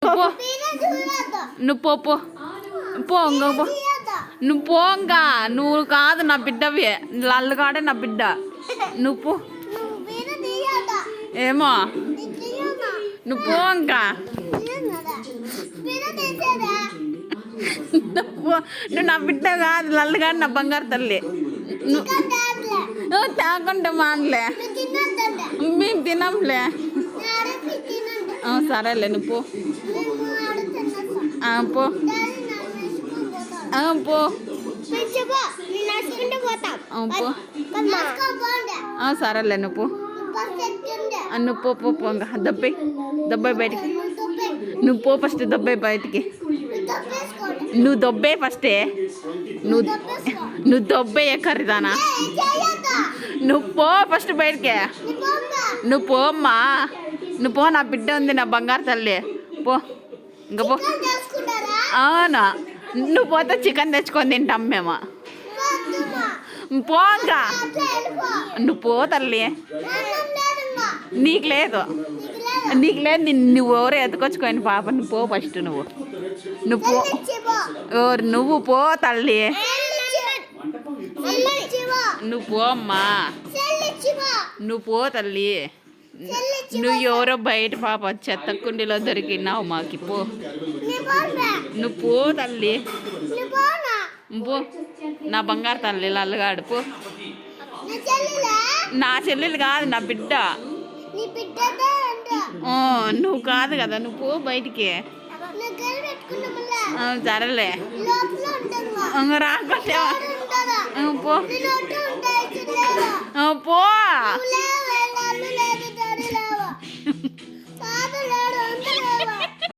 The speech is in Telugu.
పో నువ్వు పో పో పో ఇంకా పో నువ్వు పో ఇంకా నువ్వు కాదు నా బిడ్డవి లల్లుగాడే నా బిడ్డ నువ్వు పో ఏమో నువ్వు పో ఇంకా నువ్వు నా బిడ్డ కాదు లల్లుగాడు నా బంగారు తల్లి నువ్వు తాకుంటే మానలే మేము తినంలే సరేలే నువ్వు పో పో సరేలే నువ్వు నువ్వు పో పో ఇంకా దబ్బాయి బయటికి నువ్వు పో ఫస్ట్ దబ్బాయి బయటికి నువ్వు దొబ్బే ఫస్టే నువ్వు దొబ్బే ఎక్కరిదానా నువ్వు పో ఫస్ట్ బయటికి నువ్వు పోమ్మా నువ్వు పో నా బిడ్డ ఉంది నా బంగారు తల్లి పో ఇంకా పో అవునా నువ్వు పోతే చికెన్ తెచ్చుకొని తింటాం మేము పో ఇంకా నువ్వు పో తల్లి నీకు లేదు నువ్వు ఎవరు ఎత్తుకొచ్చుకోని పాప నువ్వు పో ఫస్ట్ నువ్వు పో నువ్వు పో తల్లి నువ్వు పో అమ్మా నువ్వు పో తల్లి నువ్వు ఎవరో బయట పాప చెత్త కుండీలో దొరికినావు మాకి పో నువ్వు పో తల్లి పో నా బంగారు తల్లి లల్లుగాడు పో నా చెల్లెలు కాదు నా బిడ్డ నువ్వు కాదు కదా నువ్వు పో బయటికి సరేలే రాకుండా పో పో